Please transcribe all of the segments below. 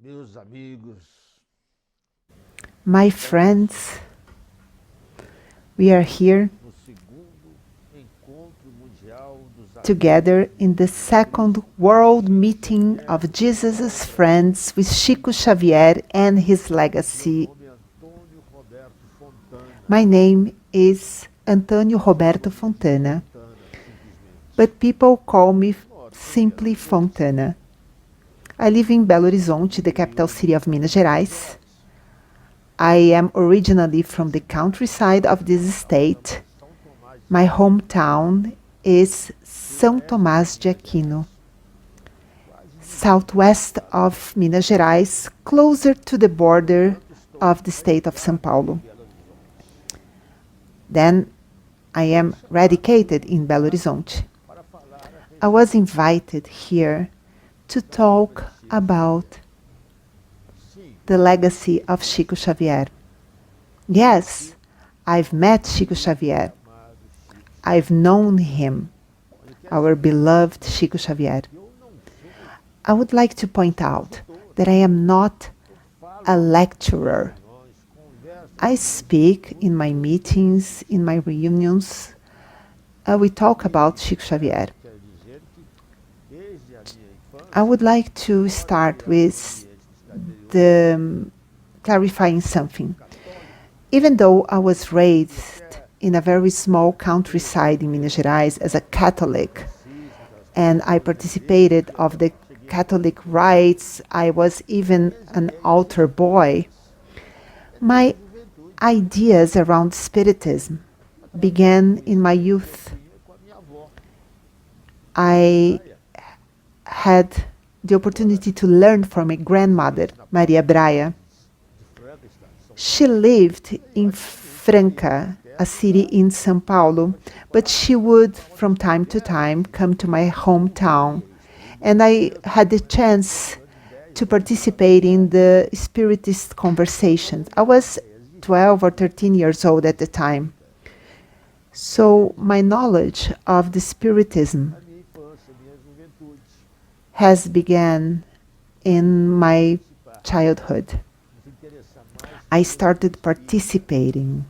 Meus amigos, My friends, we are here no segundo encontro mundial dos amigos together in the second world meeting of Jesus' friends with Chico Xavier and his legacy. Meu nome é Antônio Roberto Fontana. My name is Antônio Roberto Fontana, Fontana, simplesmente. but people call me Moro em simply Belo Horizonte, Fontana. I live in Belo Horizonte, the capital city of Minas Gerais. I am originally from the countryside of this state. São Tomás de My hometown is São Tomás de Aquino, southwest of Minas Gerais, closer to the border of the state of São Paulo. Belo Horizonte. Then I am radicated in Belo Horizonte. Para falar a I was invited here to talk about Sim, the legacy of Chico Xavier. Yes, I've met Chico Xavier. amado Chico. I've known him, our beloved Chico Xavier. Eu não sou I would like to point out that I am not falo a lecturer. reuniões, converso I speak in my meetings, in my reunions. We talk about Chico Xavier. quero dizer que desde a minha infância I would like to start with the clarifying something. Even though I was raised in a very small countryside in Minas Gerais as a Catholic, and I participated of the Catholic rites, I was even an altar boy. My ideas around Spiritism began in my youth. com a minha avó. I had the opportunity to learn from my grandmother, Maria Braia. Franca está em São She lived in Franca, a city in São Paulo, but she would from time to time come to my hometown. And I had the chance to participate in the Spiritist conversations. I was 12 or 13 years old at the time. So my knowledge of the Spiritism minha infância, minha juventude. has begun in my childhood. Nos interessa mais I started participating.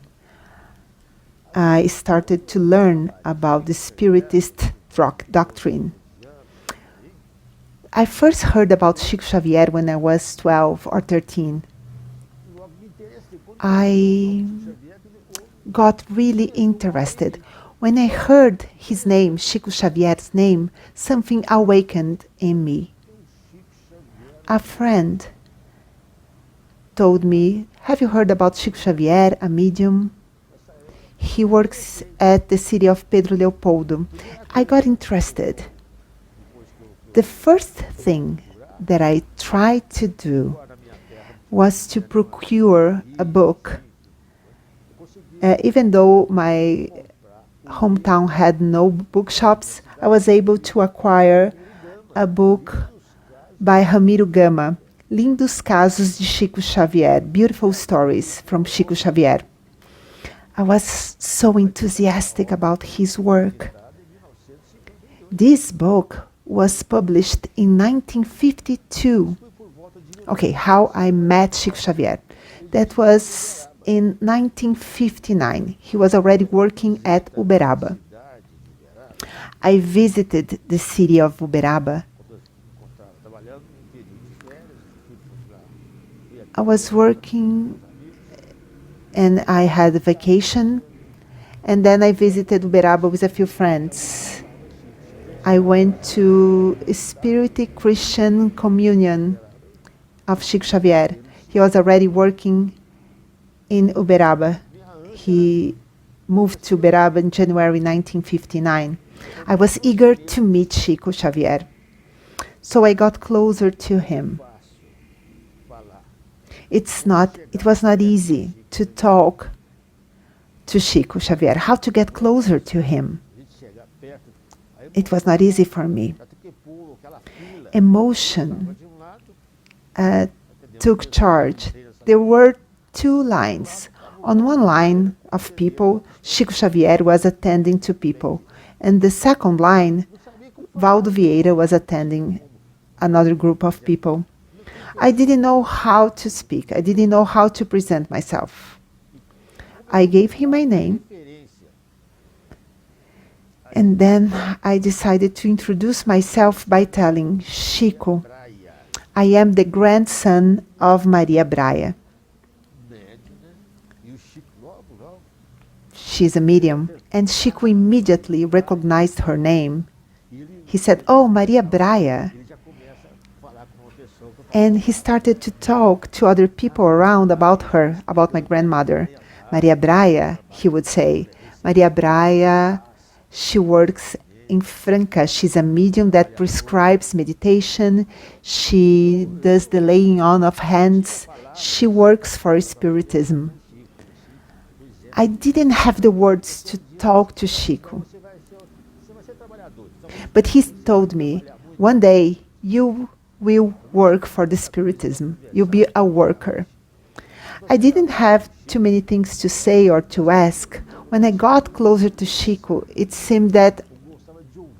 I started to learn about the Spiritist doctrine. I first heard about Chico Xavier when I was 12 or 13. logo me interessei. Quando I Xavier me levou, got really interested. When I heard his name, Chico Xavier's name, something awakened in me. Chico Xavier, A friend told me, "Have you heard about Chico Xavier, a medium? He works at the city of Pedro Leopoldo." I got interested. The first thing that I tried to do na minha terra, was to procure a book. Even though my hometown had no bookshops, I was able to acquire a book by Ramiro Gama, Lindos Casos de Chico Xavier, Beautiful Stories from Chico Xavier. I was so enthusiastic about his work. This book was published in 1952. Okay, how I met Chico Xavier. That was in 1959. He was already working at Uberaba. I visited the city of Uberaba. trabalhando em período de férias, fui lá. I was working and I had a vacation, and then I visited Uberaba with a few friends. I went to Spirit Christian Communion of Chico Xavier. He was already working in Uberaba. He moved to Uberaba in January 1959. I was eager to meet Chico Xavier, so I got closer to him. It was not easy to talk to Chico Xavier, how to get closer to him. A gente chegar perto, aí It was not easy for me. até que pulo aquela fila. Emotion De lado, took charge. There were two lines. On one line of people, Chico Xavier was attending to people. And the second line, Valdo Vieira was attending another group of people. I didn't know how to speak. I didn't know how to present myself. I gave him my name, and then I decided to introduce myself by telling Chico, I am the grandson of Maria Braia. She's a medium, and Chico immediately recognized her name. He said, "Oh, Maria Braia." And he started to talk to other people around about her, about my grandmother. Maria Braia, he would say. Maria Braia, she works in Franca. She's a medium that prescribes meditation. She does the laying on of hands. She works for Spiritism. I didn't have the words to talk to Chico. But he told me, one day you will work for the Spiritism. You'll be a worker. I didn't have too many things to say or to ask. When I got closer to Chico, it seemed that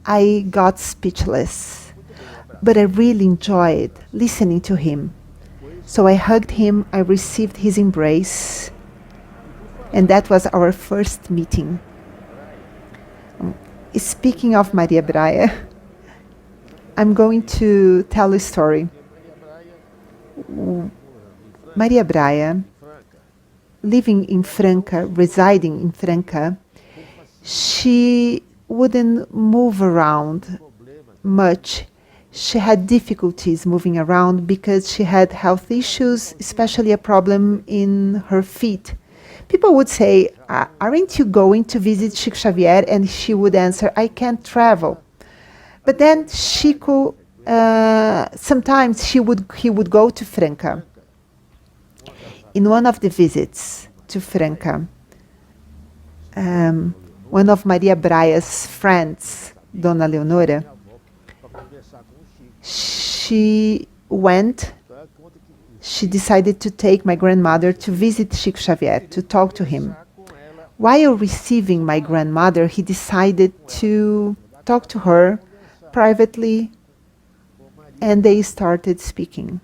I got speechless. But I really enjoyed listening to him. So I hugged him, I received his embrace, and that was our first meeting. Speaking of Maria Braia, I'm going to tell a story. Maria Braia, living in Franca, residing in Franca, she wouldn't move around much. She had difficulties moving around because she had health issues, especially a problem in her feet. People would say, aren't you going to visit Chico Xavier? And she would answer, I can't travel. But then Chico, sometimes he would go to Franca. In one of the visits to Franca, one of Maria Braia's friends, Dona Leonora, she decided to take my grandmother to visit Chico Xavier, to talk to him. While receiving my grandmother, he decided to talk to her privately, and they started speaking,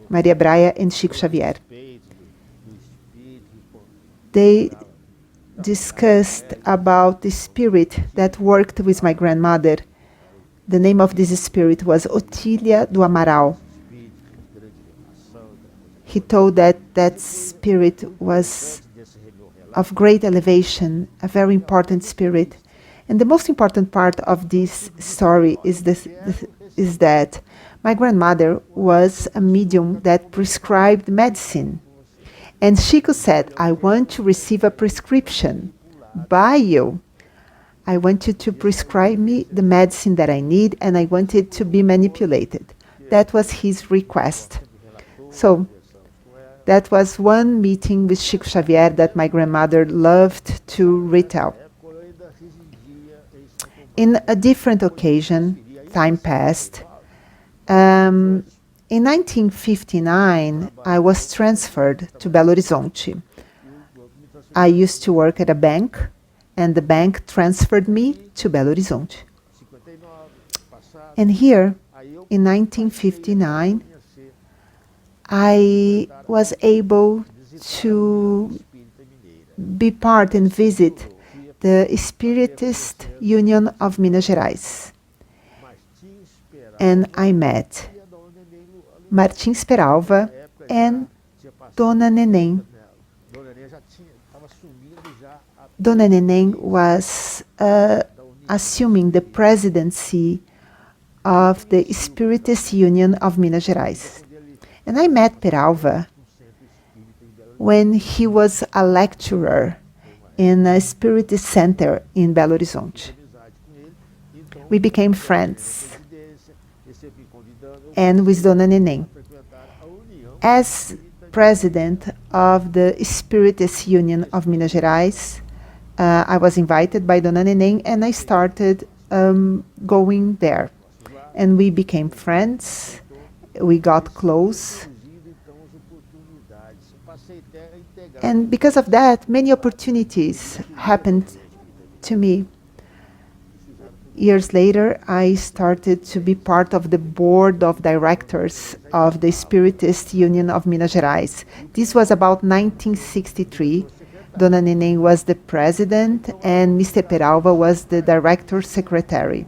Maria Braia and Chico Xavier. They discussed about the spirit that worked with my grandmother. The name of this spirit was Otília do Amaral. He told that spirit was of great elevation, a very important spirit. And the most important part of this story is that my grandmother was a medium that prescribed medicine. And Chico said, I want to receive a prescription by you. I want you to prescribe me the medicine that I need, and I want it to be manipulated. That was his request. So that was one meeting with Chico Xavier that my grandmother loved to retell. In a different occasion, time passed. In 1959, I was transferred to Belo Horizonte. I used to work at a bank, and the bank transferred me to Belo Horizonte. And here, in 1959, I was able to be part and visit the Spiritist Union of Minas Gerais. And I met Martins Peralva and Dona Neném. Dona Neném was assuming the presidency of the Spiritist Union of Minas Gerais. And I met Peralva when he was a lecturer in a Spiritist center in Belo Horizonte. We became friends. And with Dona Neném. As president of the Spiritist Union of Minas Gerais, I was invited by Dona Neném, and I started going there. And we became friends. We got close. And because of that, many opportunities happened to me. years later, I started to be part of the board of directors of the Spiritist Union of Minas Gerais. This was about 1963. Dona Neném was the president and Mr. Peralva was the director secretary.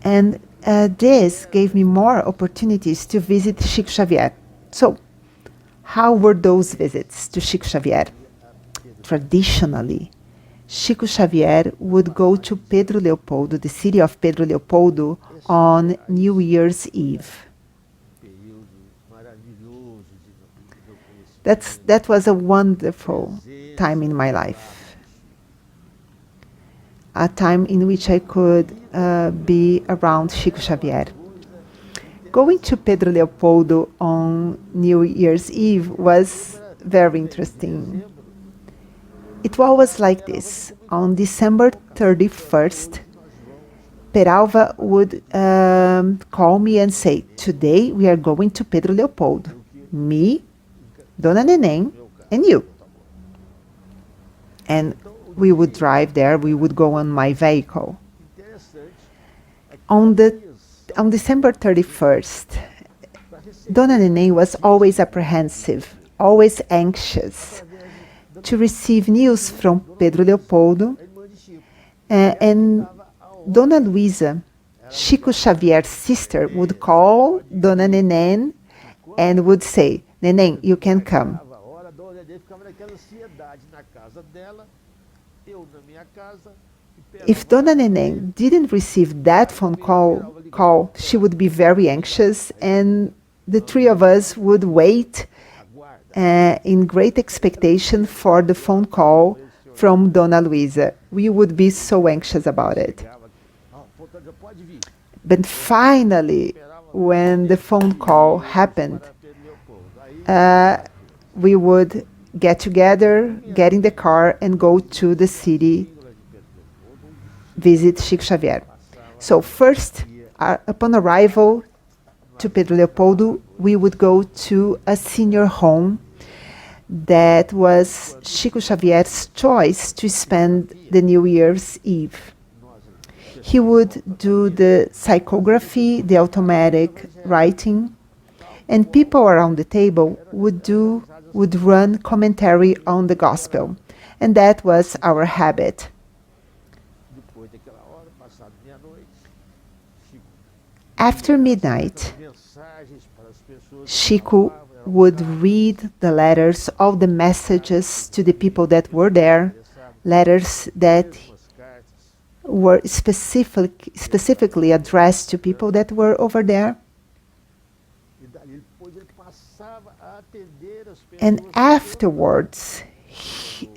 And this gave me more opportunities to visit Chico Xavier. So, how were those visits to Chico Xavier? Traditionally, Chico Xavier would go to Pedro Leopoldo, the city of Pedro Leopoldo, on New Year's Eve. That was a wonderful time in my life. A time in which I could be around Chico Xavier. Going to Pedro Leopoldo on New Year's Eve was very interesting. It was like this. On December 31st, Peralva would call me and say, today we are going to Pedro Leopoldo. Me, Dona Neném, and you. And we would drive there, we would go on my vehicle. On December 31st, Dona Neném was always apprehensive, always anxious to receive news from Pedro Leopoldo, and Dona Luisa, Chico Xavier's sister, would call Dona Neném and would say, Neném, you can come. If Dona Neném didn't receive that phone call, she would be very anxious, and the three of us would wait in great expectation for the phone call from Dona Luisa. We would be so anxious about it. But finally, when the phone call happened, we would get together, get in the car, and go to the city, visit Chico Xavier. So first, upon arrival to Pedro Leopoldo, we would go to a senior home that was Chico Xavier's choice to spend the New Year's Eve. He would do the psychography, the automatic writing, and people around the table would run commentary on the gospel. And that was our habit. After midnight, Chico would read the letters, all the messages to the people that were there, letters that were specifically addressed to people that were over there. And afterwards,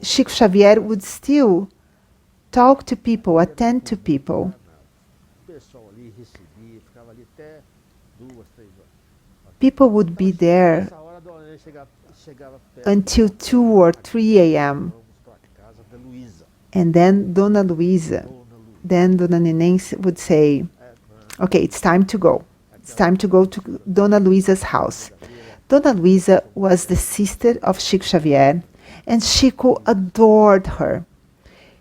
Chico Xavier would still talk to people, attend to people. People would be there until 2 or 3 a.m. And then Dona Luisa, then Dona Neném would say, okay, it's time to go. It's time to go to Dona Luisa's house. Dona Luisa was the sister of Chico Xavier, and Chico adored her.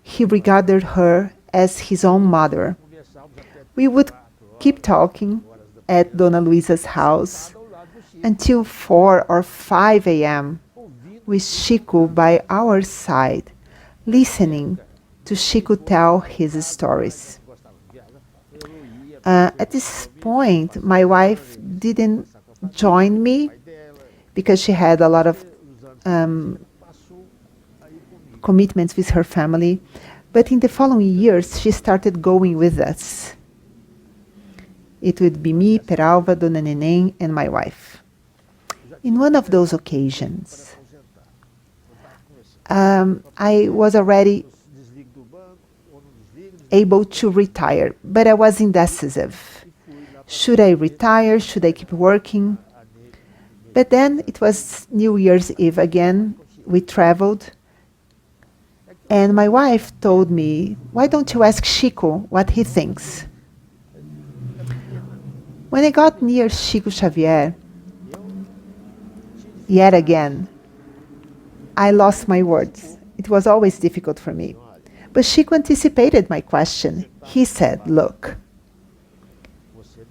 He regarded her as his own mother. We would keep talking at Dona Luisa's house until 4 or 5 a.m. with Chico by our side, listening to Chico tell his stories. At this point, my wife didn't join me because she had a lot of commitments with her family. But in the following years, she started going with us. It would be me, Peralva, Dona Neném, and my wife. In one of those occasions, I was already able to retire, but I was indecisive. Should I retire? Should I keep working? But then it was New Year's Eve again. We traveled. And my wife told me, why don't you ask Chico what he thinks? When I got near Chico Xavier, yet again, I lost my words. It was always difficult for me. But Chico anticipated my question. He said, look,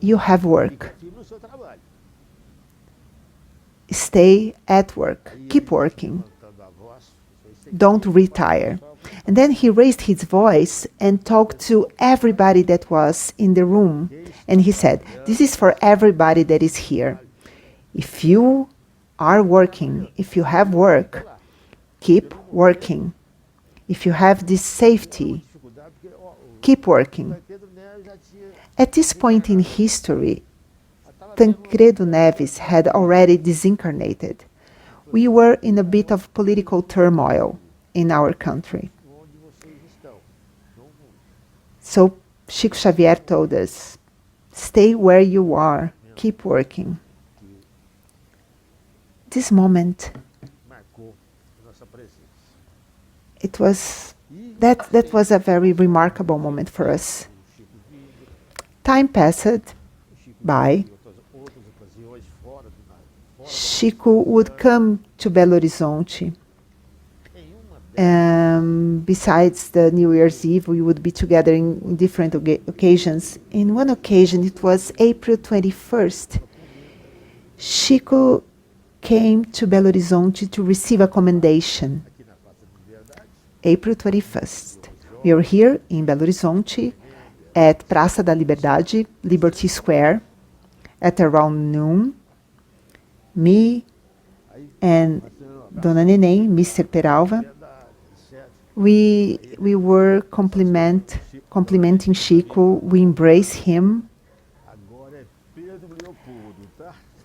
you have work. Stay at work. Keep working. Don't retire. And then he raised his voice and talked to everybody that was in the room. And he said, this is for everybody that is here. If you are working, if you have work, keep working. If you have this safety, keep working. At this point in history, Tancredo Neves had already disincarnated. We were in a bit of political turmoil in our country. So Chico Xavier told us, stay where you are, keep working. This moment, that was a very remarkable moment for us. Time passed by. Chico would come to Belo Horizonte. Besides the New Year's Eve, we would be together in different occasions. In one occasion, it was April 21st. Chico came to Belo Horizonte to receive a commendation. April 21st. We were here in Belo Horizonte at Praça da Liberdade, Liberty Square, at around noon. Me and Dona Neném, Mr. Peralva, we were complimenting Chico. We embraced him.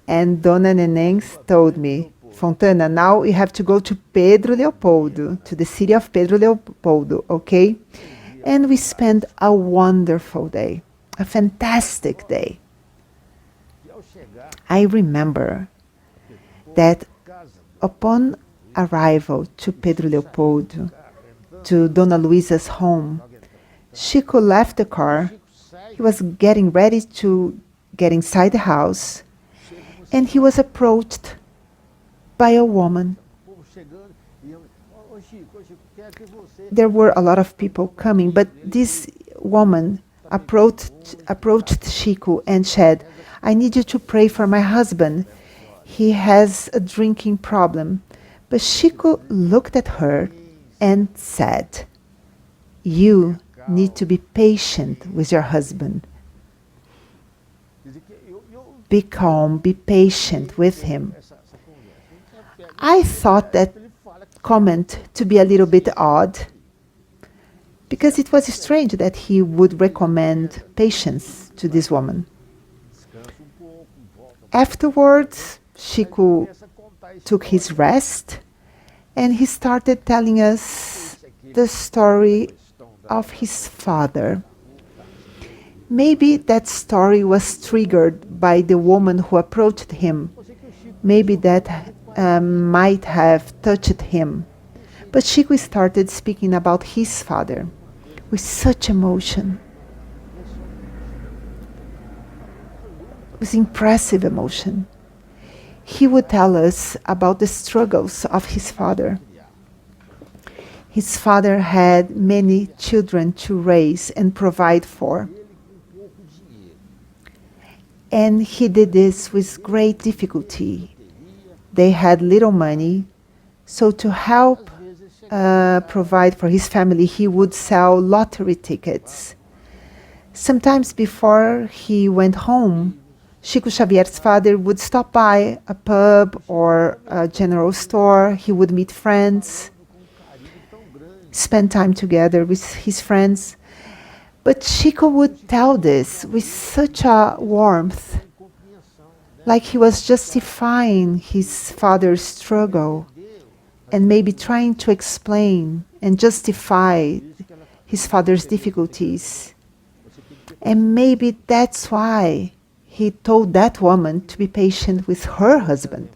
And Dona Neném told me, Fontana, now you have to go to Pedro Leopoldo, to the city of Pedro Leopoldo, okay? And we spent a wonderful day, a fantastic day. I remember that upon arrival to Pedro Leopoldo, to Dona Luisa's home, Chico left the car. He was getting ready to get inside the house, and he was approached by a woman. There were a lot of people coming, but this woman approached Chico and said, I need you to pray for my husband. He has a drinking problem. But Chico looked at her and said, you need to be patient with your husband. Be calm, be patient with him. I thought that comment to be a little bit odd, because it was strange that he would recommend patience to this woman. Afterwards, Chico took his rest, and he started telling us the story of his father. Maybe that story was triggered by the woman who approached him. Maybe that might have touched him. But Chico started speaking about his father with such emotion, with impressive emotion. He would tell us about the struggles of his father. His father had many children to raise and provide for. And he did this with great difficulty. They had little money, so to help provide for his family, he would sell lottery tickets. Sometimes before he went home, Chico Xavier's father would stop by a pub or a general store. He would meet friends, spend time together with his friends. But Chico would tell this with such a warmth, like he was justifying his father's struggle and maybe trying to explain and justify his father's difficulties. And maybe that's why he told that woman to be patient with her husband.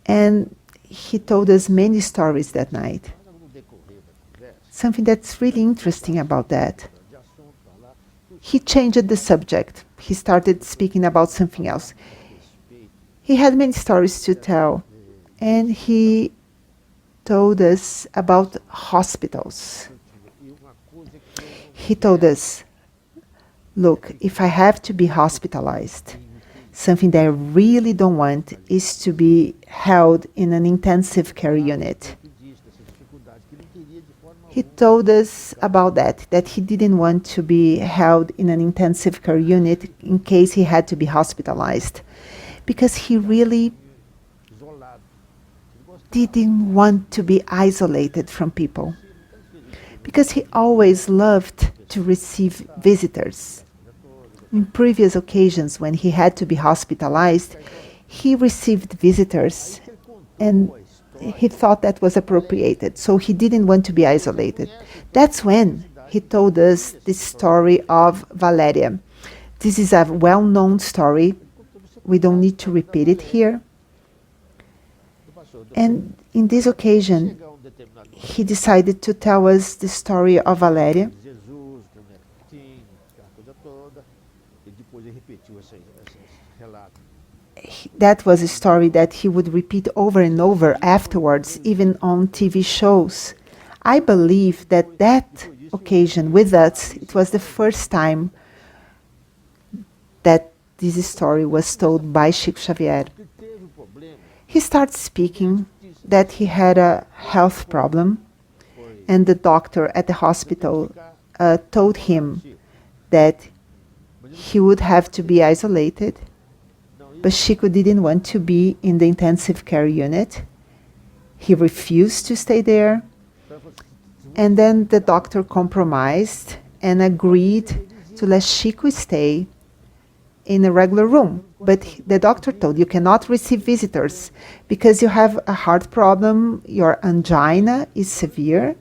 And he told us many stories that night. Something that's really interesting about that. He changed the subject. He started speaking about something else. He had many stories to tell, and he told us about hospitals. He told us, look, if I have to be hospitalized, something that I really don't want is to be held in an intensive care unit. He told us about that he didn't want to be held in an intensive care unit in case he had to be hospitalized, because he really didn't want to be isolated from people, because he always loved to receive visitors. In previous occasions when he had to be hospitalized, he received visitors and he thought that was appropriated, so he didn't want to be isolated. That's when he told us the story of Valeria. This is a well-known story. We don't need to repeat it here. And in this occasion, he decided to tell us the story of Valeria. That was a story that he would repeat over and over afterwards, even on TV shows. I believe that that occasion with us, it was the first time that this story was told by Chico Xavier. He started speaking that he had a health problem, and the doctor at the hospital told him that he would have to be isolated. But Chico didn't want to be in the intensive care unit. He refused to stay there. And then the doctor compromised and agreed to let Chico stay in a regular room. But the doctor told, you cannot receive visitors because you have a heart problem, your angina is severe.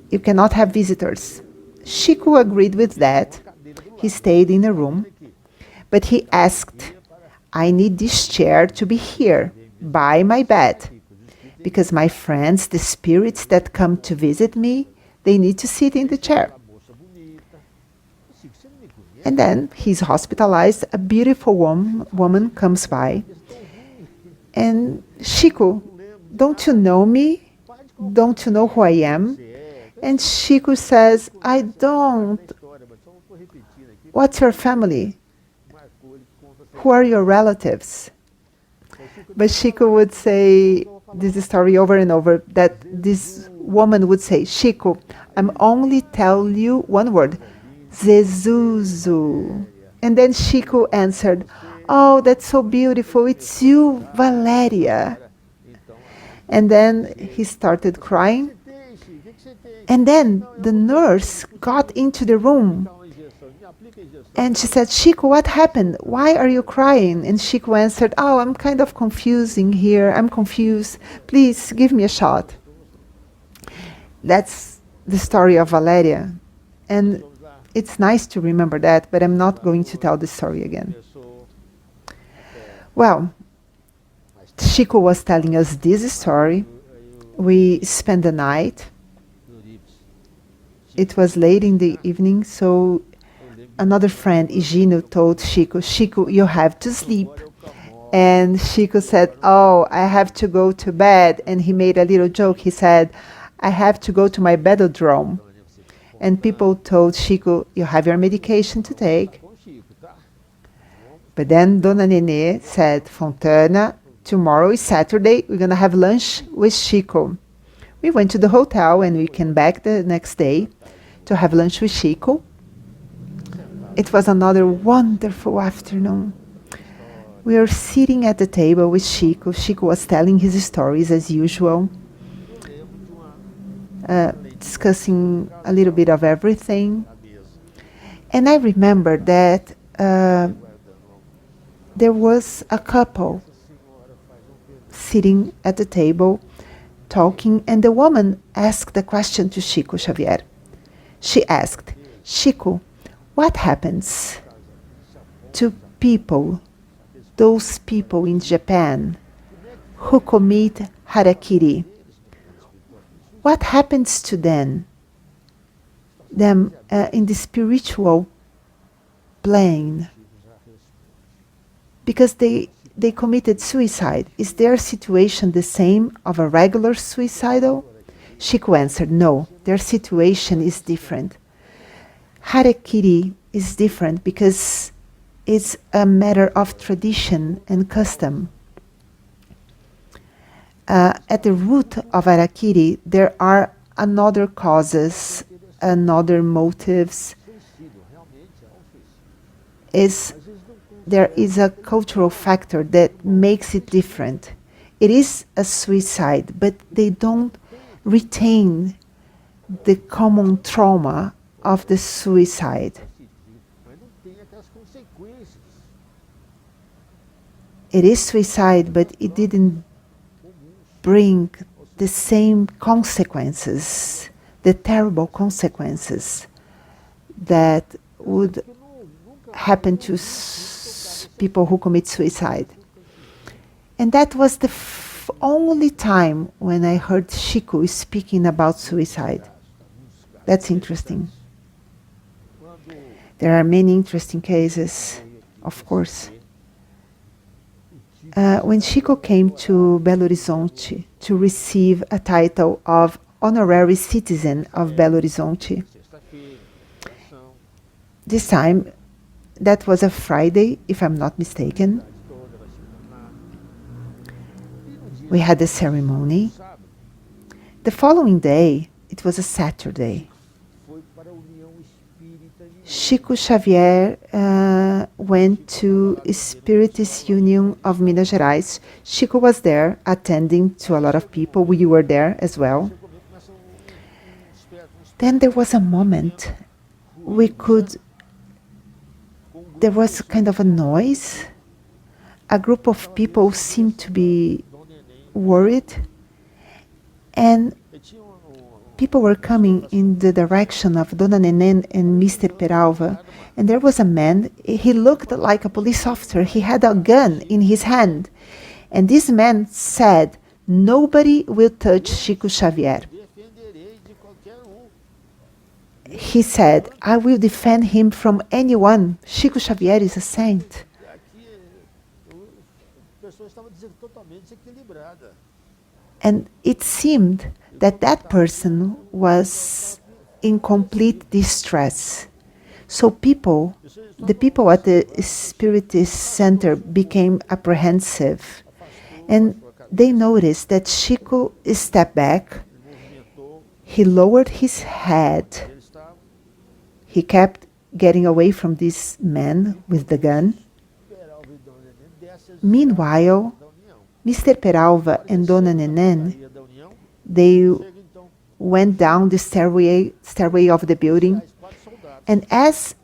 You cannot have visitors. Chico agreed with that. He stayed in a room. But he asked, I need this chair to be here, by my bed, because my friends, the spirits that come to visit me, they need to sit in the chair. And then he's hospitalized. A beautiful woman comes by. And Chico, don't you know me? Don't you know who I am? And Chico says, I don't. What's your family? Who are your relatives? But Chico would say this story over and over, that this woman would say, Chico, I'm only telling you one word, Zezuzu. And then Chico answered, oh, that's so beautiful, it's you, Valeria. And then he started crying. And then the nurse got into the room. And she said, Chico, what happened? Why are you crying? And Chico answered, oh, I'm kind of confusing here. I'm confused. Please give me a shot. That's the story of Valeria. And it's nice to remember that, but I'm not going to tell the story again. Well, Chico was telling us this story. We spent the night. It was late in the evening, so another friend, Higino, told Chico, Chico, you have to sleep. And Chico said, oh, I have to go to bed. And he made a little joke. He said, I have to go to my bedroom. And people told Chico, you have your medication to take. But then Dona Nenê said, Fontana, tomorrow is Saturday. We're going to have lunch with Chico. We went to the hotel and we came back the next day to have lunch with Chico. It was another wonderful afternoon. We were sitting at the table with Chico. Chico was telling his stories as usual, discussing a little bit of everything. And I remember that there was a couple sitting at the table talking, and the woman asked a question to Chico Xavier. She asked, Chico, what happens to people, those people in Japan who commit harakiri? What happens to them in the spiritual plane? Because they they committed suicide. Is their situation the same of a regular suicidal? Chico answered, no, their situation is different. Harakiri is different because it's a matter of tradition and custom. At the root of harakiri, there are another causes, another motives. There is a cultural factor that makes it different. It is a suicide, but they don't retain the common trauma of the suicide. It is suicide, but it didn't bring the same consequences, the terrible consequences that would happen to people who commit suicide. And that was the only time when I heard Chico speaking about suicide. That's interesting. There are many interesting cases, of course. When Chico came to Belo Horizonte to receive a title of honorary citizen of Belo Horizonte, this time, that was a Friday, if I'm not mistaken. We had the ceremony. The following day, it was a Saturday. Chico Xavier went to Spiritist Union of Minas Gerais. Chico was there attending to a lot of people. We were there as well. Then there was a moment there was kind of a noise. A group of people seemed to be worried, and people were coming in the direction of Dona Neném and Mr. Peralva, and there was a man. He looked like a police officer. He had a gun in his hand, and this man said, "Nobody will touch Chico Xavier." He said, "I will defend him from anyone. Chico Xavier is a saint." And it seemed that that person was in complete distress. So the people at the Spiritist Center became apprehensive. And they noticed that Chico stepped back. He lowered his head. He kept getting away from this man with the gun. Meanwhile, Mr. Peralva and Dona Neném, they went down the stairway of the building, and as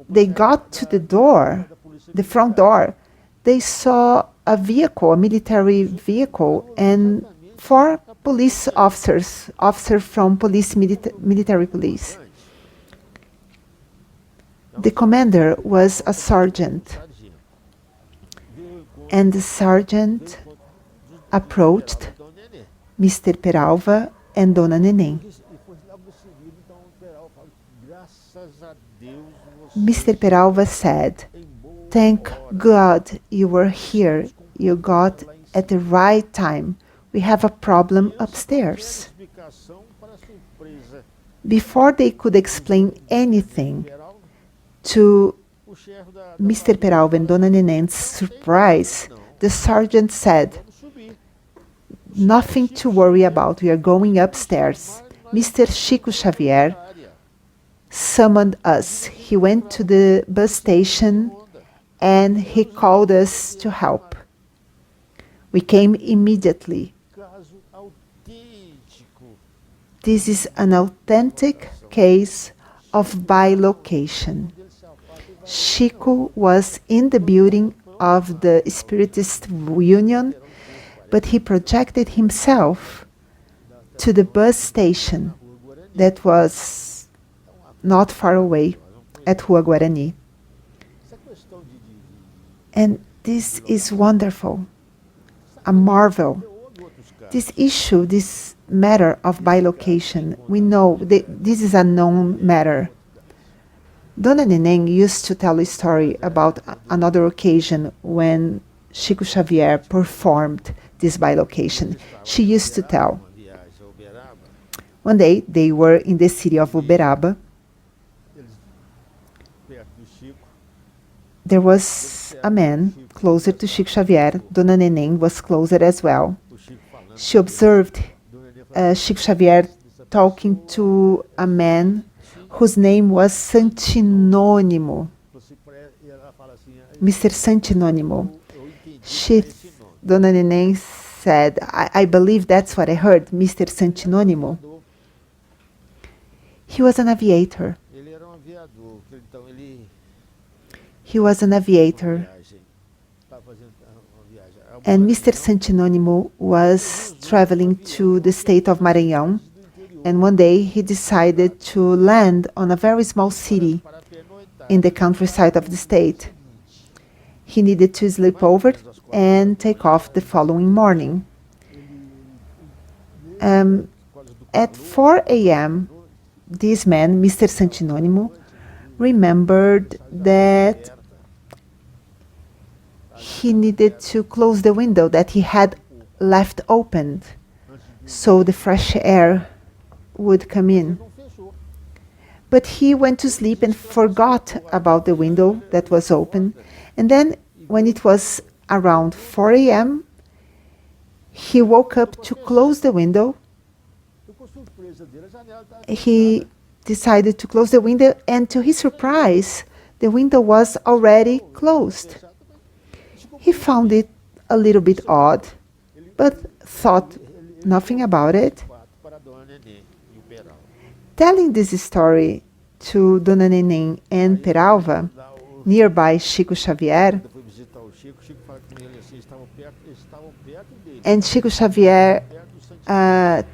they got to the front door, they saw a vehicle, a military vehicle, and 4 police officers from military police. The commander was a sergeant, and the sergeant approached Mr. Peralva and Dona Neném. Mr. Peralva said, "Thank God you were here. You got at the right time. We have a problem upstairs." Before they could explain anything, to Mr. Peralva and Dona Neném's surprise, the sergeant said, "Nothing to worry about. We are going upstairs." Mr. Chico Xavier summoned us. He went to the bus station and he called us to help. We came immediately. This is an authentic case of bilocation. Chico was in the building of the Spiritist Union, but he projected himself to the bus station that was not far away at Rua Guarani. And this is wonderful, a marvel. This issue, this matter of bilocation, we know that this is a known matter. Dona Neném used to tell a story about another occasion when Chico Xavier performed this bilocation. She used to tell. Uma viagem a Uberaba, One day, they were in the city of Uberaba. eles perto do Chico, There was a man closer to Chico Xavier. Dona Neném was closer as well. o Chico falando. She observed Dona Nenê falou, Chico Xavier talking to a man whose name was Santinônimo, e ela fala assim, Mr. Santinônimo. eu entendi She, esse nome. Dona Neném said, I believe that's what I heard, Mr. Santinônimo. He was an aviator. Ele era um aviador, então ele He was an aviator. viagem, estava fazendo uma viagem. And Mr. Santinônimo was traveling to the state of Maranhão. And one day he decided to land on a very small city Para pernoitar. in the countryside of the state. He needed to sleep over and take off the following morning. At 4 a.m., this man, Mr. Santinônimo, remembered that he needed to close the window that he had left opened so the fresh air would come in. Não fechou. But he went to sleep and forgot about the window that was open. And then, when it was around 4 a.m., he woke up to close the window. Ficou surpresa dele, a janela estava He decided to close the window, and to his surprise, the window was already closed. He found it a little bit odd, but thought nothing about it. para a Dona Nenê em Uberaba. Telling this story to Dona Neném and Peralva, Lá o nearby Chico Xavier, foi visitar o Chico, Chico fala com ele assim, eles estavam perto dele, and Chico Xavier perto do Santinho.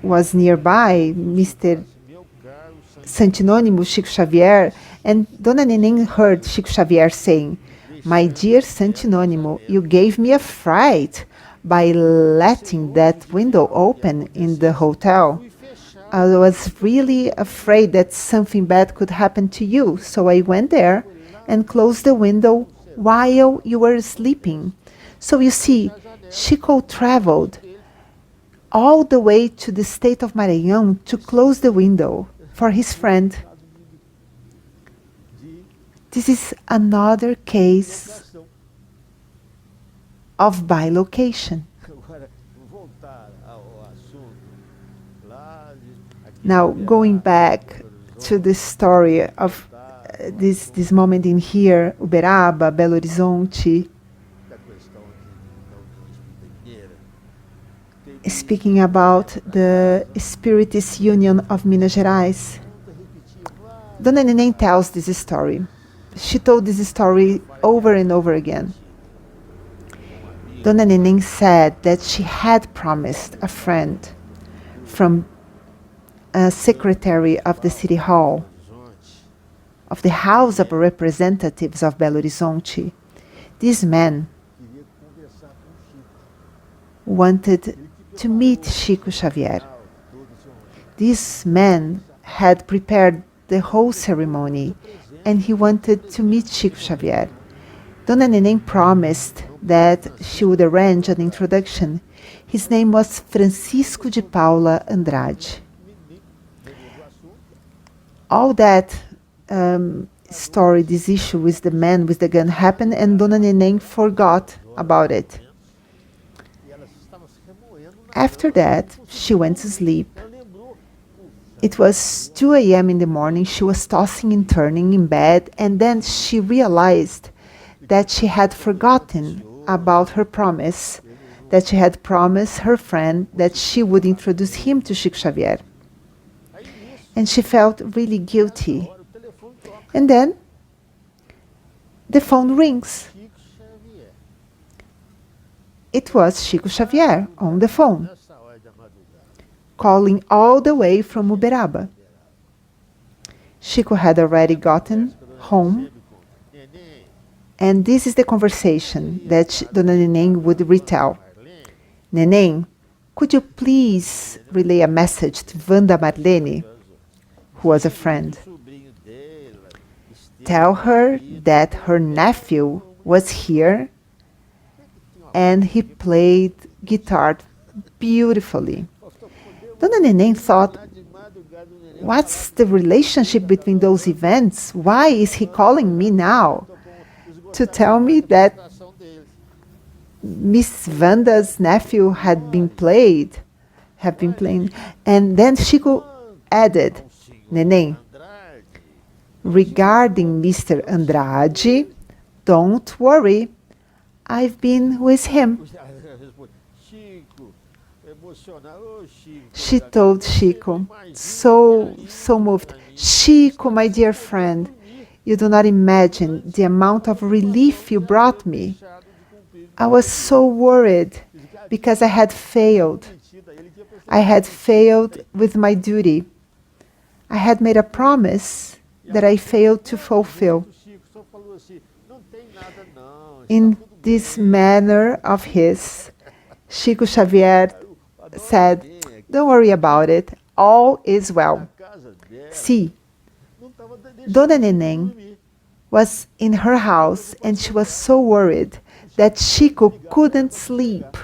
was nearby, Mr. Meu caro Santinho, Santinônimo, Chico Xavier, and Dona Neném heard Chico Xavier saying, "My dear Santinônimo, you gave me a fright by letting that window open in the hotel. fui fechar. I was really afraid that something bad could happen to you, so I went there and closed the window while you were sleeping." So you see, Chico traveled all the way to the state of Maranhão to close the window for his friend. This is another case Ação. of bilocation. Agora, voltar ao assunto, lá aqui Now, going back to the story of this moment in here, Uberaba, Belo Horizonte, da questão aqui da União Espírita Mineira, speaking about the Spiritist Union of Minas Gerais, Dona Neném tells this story. She told this story over and over again. Dona Neném said that she had promised a friend from a secretary of the city hall, Horizonte, of the House of Representatives of Belo Horizonte. This man queria conversar com o Chico. wanted to meet Chico Xavier. Todo esse homem. This man had prepared the whole ceremony and he wanted to meet Chico Xavier. Dona Neném promised that she would arrange an introduction. His name was Francisco de Paula Andrade. All that story, this issue with the man with the gun happened, and Dona Neném forgot about it. E ela estava se remoendo na After that, she went to sleep. Ela lembrou, It was 2 a.m. in the morning. She was tossing and turning in bed, and then she realized that she had forgotten about her promise, that she had promised her friend that she would introduce him to Chico Xavier. aí nisso, And she felt really guilty. agora o telefone toca, And then the phone rings. Chico Xavier. It was Chico Xavier on the phone, Nessa hora da madrugada, calling all the way from Uberaba. Chico had already gotten home, sempre com Neném, and this is the conversation that Dona Neném would retell. Marlene, Neném, could you please relay a message to Wanda Marlene, who was a friend? sobrinho dela, esteve Tell her aqui, that her nephew was here and he played guitar beautifully. Dona Neném thought, what's the relationship between those events? Why is he calling me now to tell me that Miss Vanda's nephew have been playing? And then Chico added, Neném, regarding Mr. Andrade, don't worry, I've been with him. She told Chico, so moved. Chico, my dear friend, you do not imagine the amount of relief you brought me. I was so worried because I had failed. I had failed with my duty. I had made a promise that I failed to fulfill. In this manner of his, Chico Xavier said, don't worry about it, all is well. See, Dona Neném was in her house and she was so worried that Chico couldn't sleep.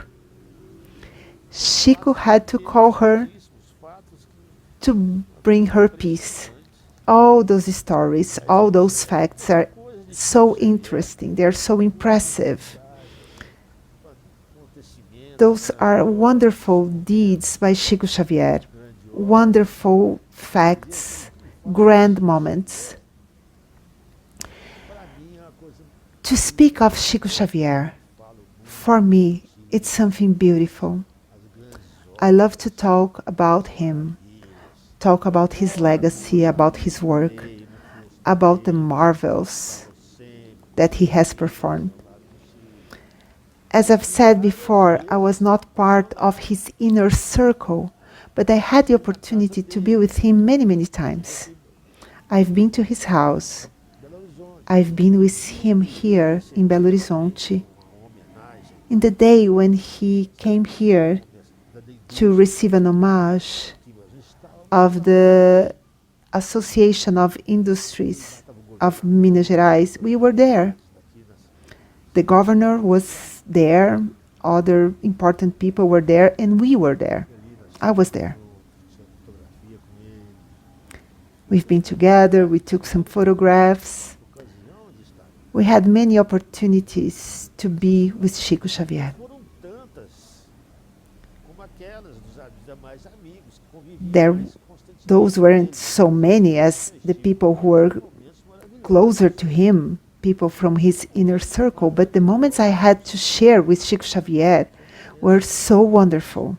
Chico had to call her to bring her peace. All those stories, all those facts are so interesting, they're so impressive. Those are wonderful deeds by Chico Xavier, wonderful facts, grand moments. To speak of Chico Xavier, for me, it's something beautiful. I love to talk about him, talk about his legacy, about his work, about the marvels that he has performed. As I've said before, I was not part of his inner circle, but I had the opportunity to be with him many, many times. I've been to his house. I've been with him here in Belo Horizonte. In the day when he came here to receive an homage of the Association of Industries of Minas Gerais, we were there. The governor was there, other important people were there, and we were there. I was there. We've been together, we took some photographs. We had many opportunities to be with Chico Xavier. Those weren't so many as the people who were closer to him, people from his inner circle, but the moments I had to share with Chico Xavier were so wonderful.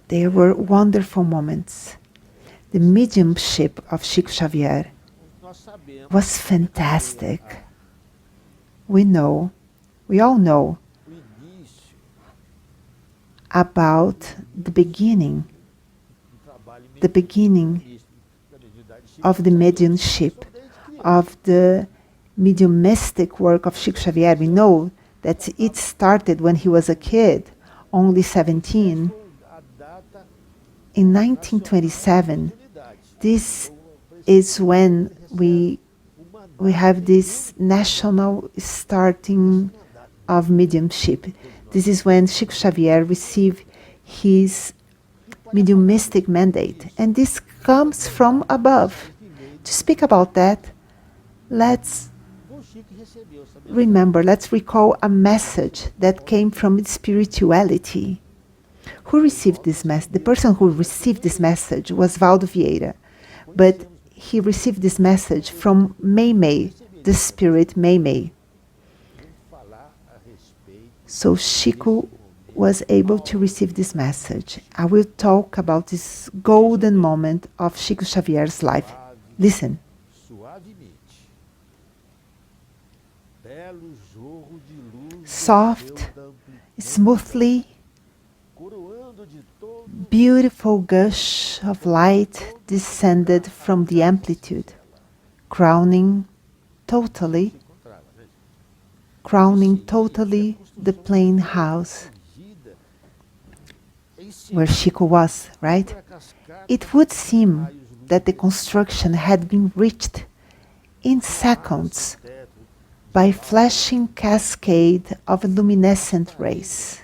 They were wonderful moments. The mediumship of Chico Xavier was fantastic. We all know about the beginning of the mediumship, of the mediumistic work of Chico Xavier. We know that it started when he was a kid, only 17. In 1927, this is when we have this national starting of mediumship. This is when Chico Xavier received his mediumistic mandate, and this comes from above. To speak about that, let's recall a message that came from spirituality. Who received this message? The person who received this message was Valdo Vieira, but he received this message from Meimei, the spirit Meimei. So Chico was able to receive this message. I will talk about this golden moment of Chico Xavier's life. Listen. Soft, smoothly, beautiful gush of light descended from the amplitude, crowning totally the plain house where Chico was, right? It would seem that the construction had been reached in seconds by flashing cascade of luminescent rays.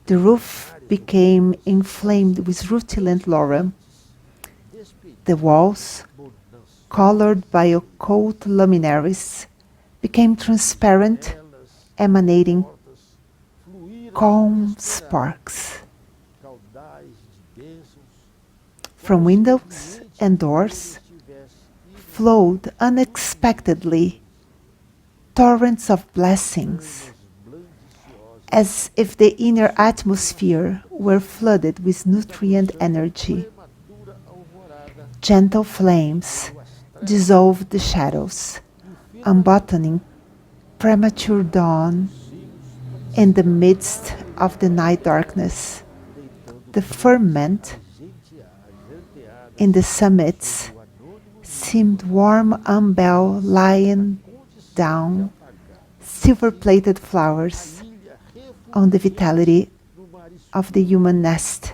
The roof became inflamed with rutilant laurel. The walls, colored by occult luminaries, became transparent, emanating calm sparks. From windows and doors flowed unexpectedly torrents of blessings, as if the inner atmosphere were flooded with nutrient energy. Gentle flames dissolved the shadows, unbuttoning premature dawn in the midst of the night darkness. The firmament in the summits seemed warm umbel lying down silver-plated flowers on the vitality of the human nest,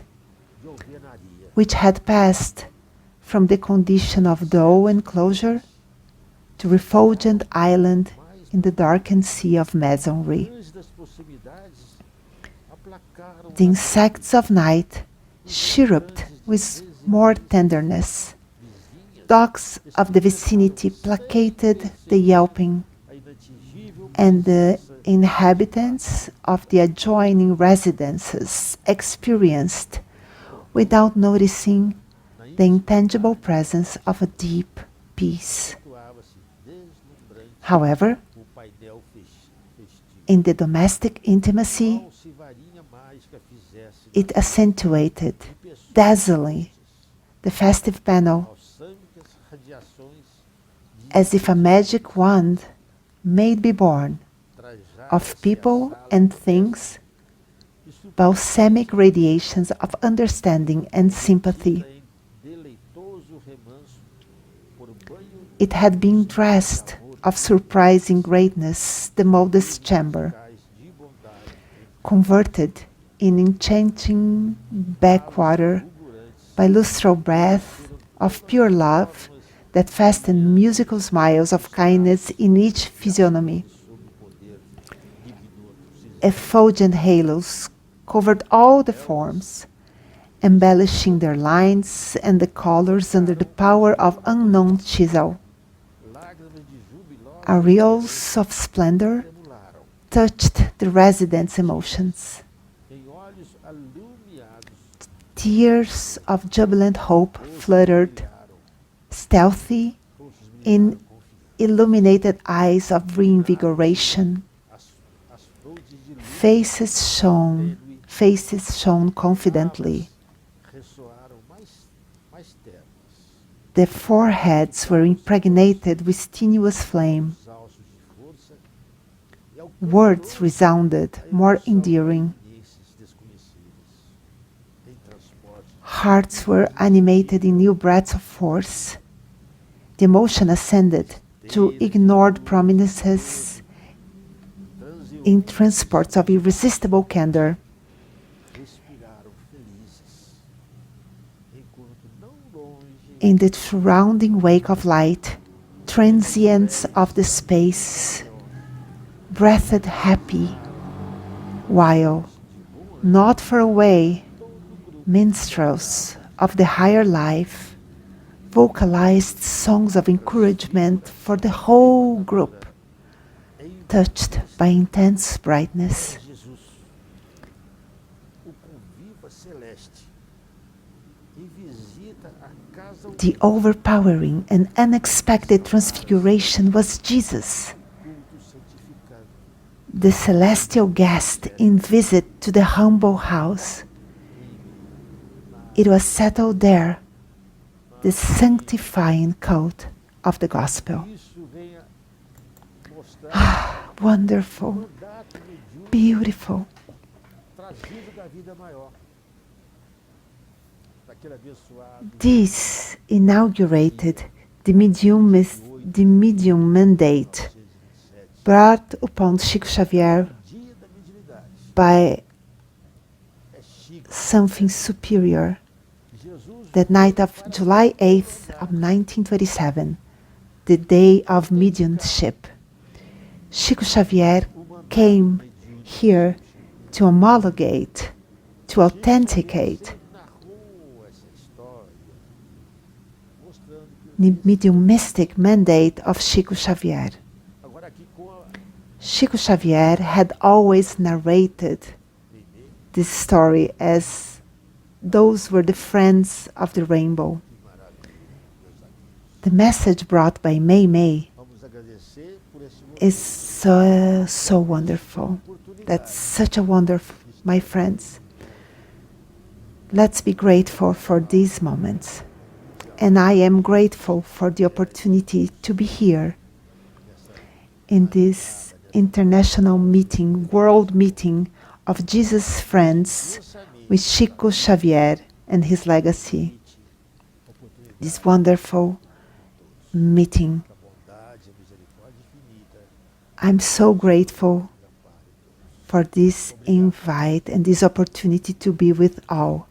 which had passed from the condition of dull enclosure to refulgent island in the darkened sea of masonry. The insects of night chirruped with more tenderness. Dogs of the vicinity placated the yelping, and the inhabitants of the adjoining residences experienced, without noticing, the intangible presence of a deep peace. However, in the domestic intimacy, it accentuated dazzlingly the festive panel, as if a magic wand may be born of people and things, balsamic radiations of understanding and sympathy. It had been dressed of surprising greatness, the modest chamber, converted in enchanting backwater by lustral breath of pure love that fastened musical smiles of kindness in each physiognomy. Effulgent halos covered all the forms, embellishing their lines and the colors under the power of unknown chisel. Aureoles of splendor touched the residents' emotions. Tears of jubilant hope fluttered, stealthy, in illuminated eyes of reinvigoration. Faces shone confidently. Their foreheads were impregnated with tenuous flame. Words resounded, more endearing. Hearts were animated in new breaths of force. The emotion ascended to ignored promises in transports of irresistible candor. In the surrounding wake of light, transients of the space breathed happy, while, not far away, minstrels of the higher life vocalized songs of encouragement for the whole group, touched by intense brightness. The overpowering and unexpected transfiguration was Jesus, the celestial guest in visit to the humble house. It was settled there, the sanctifying code of the gospel. Ah, wonderful, beautiful. This inaugurated the medium mandate brought upon Chico Xavier by something superior. That night of July 8th of 1927, the day of mediumship. Chico Xavier came here to homologate, to authenticate the mediumistic mandate of Chico Xavier. Chico Xavier had always narrated this story as those were the friends of the rainbow. The message brought by Mei Mei is so wonderful. That's such a wonderful, my friends. Let's be grateful for these moments. And I am grateful for the opportunity to be here in this international meeting, world meeting of Jesus' friends with Chico Xavier and his legacy. This wonderful meeting. I'm so grateful for this invite and this opportunity to be with all.